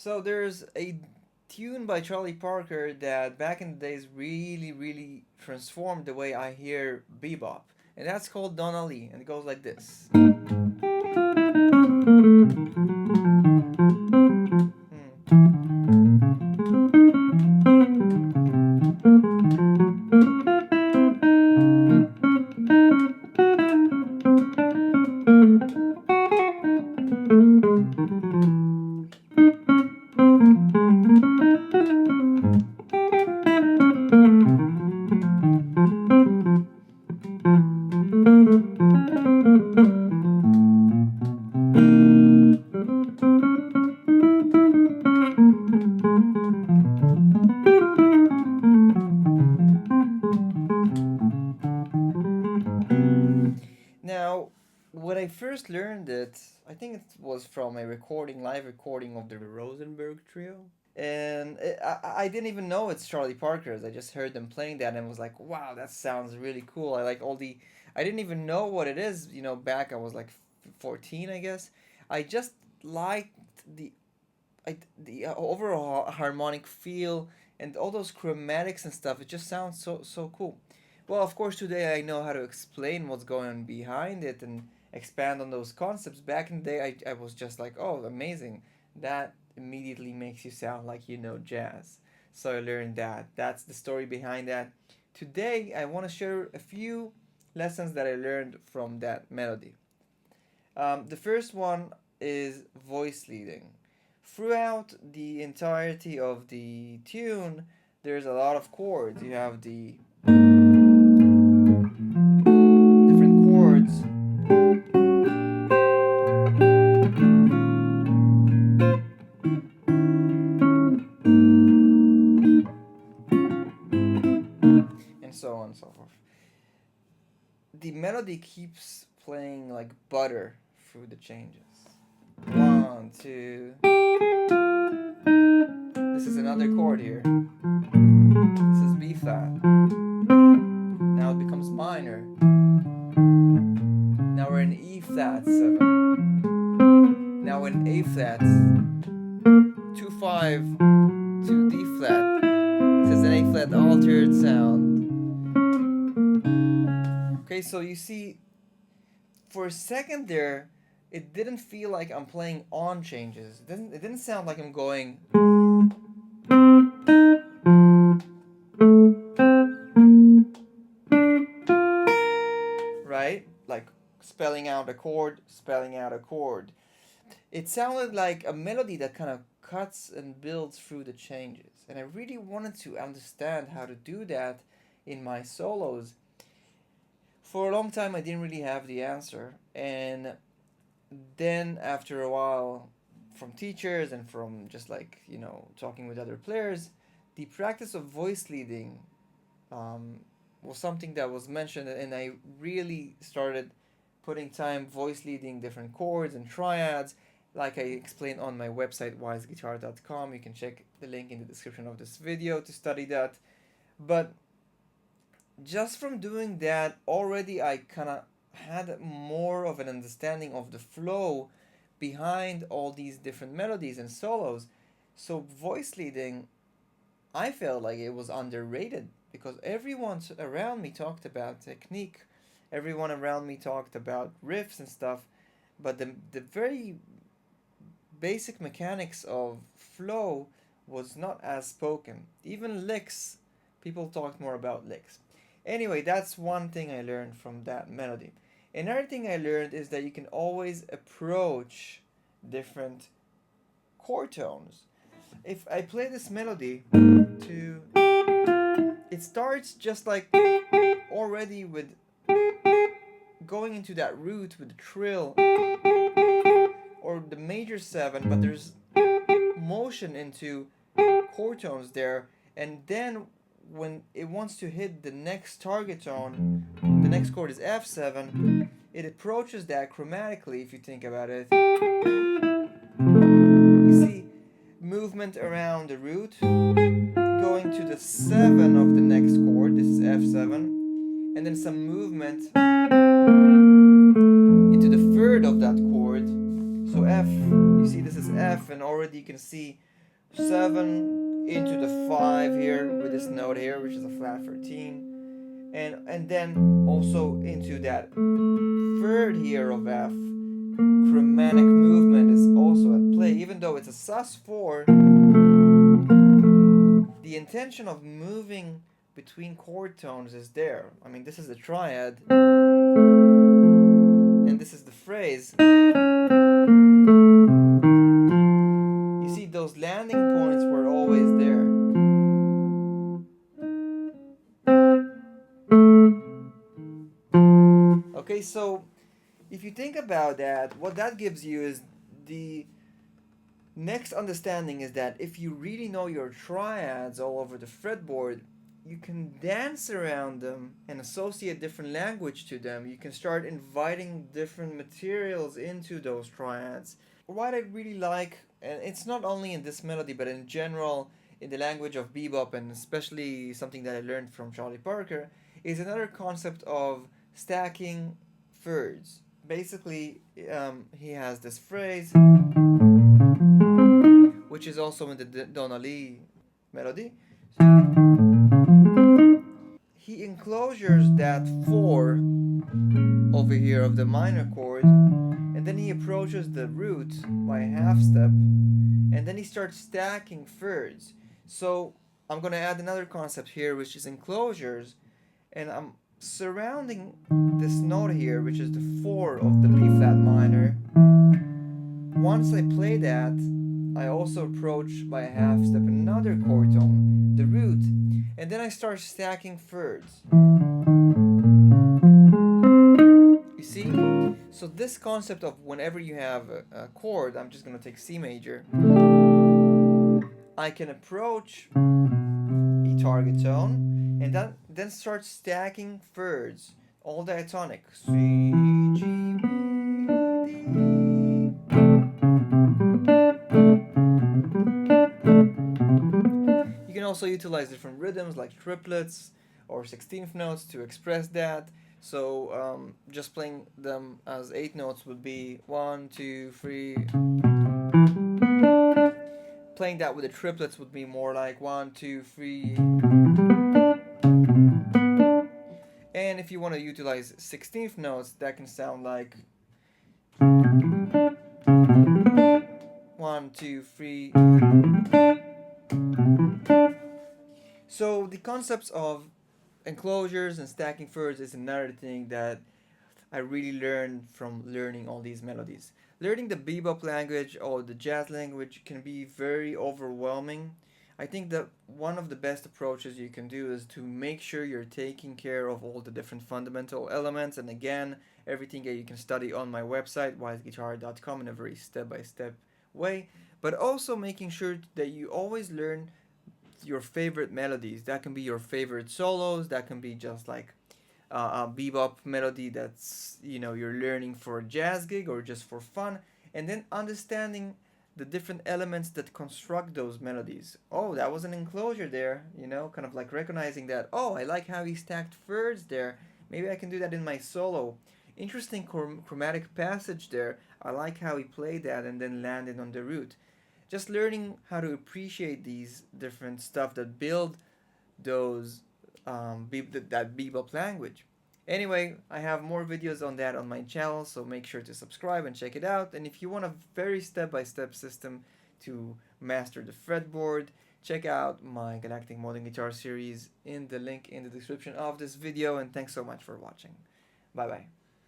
So there's a tune by Charlie Parker that back in the days really, really transformed the way I hear bebop. And that's called Donali, and it goes like this. Now, when I first learned it, I think it was from a live recording of the Rosenberg Trio. And I didn't even know it's Charlie Parker's. I just heard them playing that and was like, wow, that sounds really cool. I like all the. I didn't even know what it is, back I was like 14, I guess. I just liked the overall harmonic feel and all those chromatics and stuff. It just sounds so cool. Well, of course, today I know how to explain what's going on behind it and expand on those concepts. Back in the day, I was just like, oh, amazing. That immediately makes you sound like you know jazz. So I learned that. That's the story behind that. Today, I want to share a few lessons that I learned from that melody. The first one is voice leading. Throughout the entirety of the tune, there's a lot of chords. You have the different chords. And so on and so forth. The melody keeps playing like butter through the changes. 1, 2. This is another chord here. This is B flat. Now it becomes minor. Now we're in E flat 7. Now we're in A flat 2 5 to D flat. This is an A flat altered sound. Okay, so you see, for a second there, it didn't feel like I'm playing on changes. It didn't sound like I'm going. Right? Like spelling out a chord, spelling out a chord. It sounded like a melody that kind of cuts and builds through the changes. And I really wanted to understand how to do that in my solos. For a long time, I didn't really have the answer. And then after a while, from teachers and from just like, talking with other players, the practice of voice leading was something that was mentioned, and I really started putting time voice leading different chords and triads, like I explained on my website, weissguitar.com. You can check the link in the description of this video to study that. But just from doing that, already I kind of had more of an understanding of the flow behind all these different melodies and solos. So voice leading, I felt like it was underrated because everyone around me talked about technique, everyone around me talked about riffs and stuff, but the very basic mechanics of flow was not as spoken. Even licks, people talked more about licks. Anyway, that's one thing I learned from that melody. Another thing I learned is that you can always approach different chord tones. If I play this melody to, it starts just like already with going into that root with the trill or the major 7, but there's motion into chord tones there, and then when it wants to hit the next target tone, the next chord is F7, it approaches that chromatically if you think about it. You see movement around the root, going to the 7 of the next chord, this is F7, and then some movement into the 3rd of that chord. So F, you see this is F, and already you can see 7 into the 5 here with this note here, which is a flat 13, and then also into that third here of F. Chromatic movement is also at play, even though it's a sus4. The intention of moving between chord tones is there. I mean, this is the triad, and this is the phrase. You see, those landing points were always there. Okay, so if you think about that, what that gives you is the next understanding is that if you really know your triads all over the fretboard, you can dance around them and associate different language to them. You can start inviting different materials into those triads. What I really like, and it's not only in this melody, but in general in the language of bebop, and especially something that I learned from Charlie Parker, is another concept of stacking thirds. Basically, he has this phrase, which is also in the Donali melody. He enclosures that 4 over here of the minor chord, and then he approaches the root by a half step, and then he starts stacking thirds. So I'm going to add another concept here, which is enclosures, and I'm surrounding this note here, which is the 4 of the B flat minor. Once I play that, I also approach by a half step another chord tone, the root, and then I start stacking thirds. You see? So this concept of whenever you have a chord, I'm just going to take C major, I can approach E target tone and then start stacking thirds, all diatonic. C, G, B, D. You can also utilize different rhythms like triplets or 16th notes to express that. So just playing them as 8 notes would be 1, 2, 3. Playing that with the triplets would be more like 1, 2, 3. And if you want to utilize 16th notes, that can sound like 1, 2, 3. So the concepts of enclosures and stacking thirds is another thing that I really learned from learning all these melodies. Learning the bebop language or the jazz language can be very overwhelming. I think that one of the best approaches you can do is to make sure you're taking care of all the different fundamental elements, and again, everything that you can study on my website, weissguitar.com, in a very step-by-step way, but also making sure that you always learn your favorite melodies. That can be your favorite solos, that can be just like a bebop melody that's, you know, you're learning for a jazz gig or just for fun, and then understanding the different elements that construct those melodies. Oh, that was an enclosure there, you know, kind of like recognizing that, oh, I like how he stacked thirds there, maybe I can do that in my solo. Interesting chromatic passage there, I like how he played that and then landed on the root. Just learning how to appreciate these different stuff that build those that bebop language. Anyway, I have more videos on that on my channel, so make sure to subscribe and check it out. And if you want a very step-by-step system to master the fretboard, check out my Galactic Modern Guitar series in the link in the description of this video. And thanks so much for watching. Bye bye.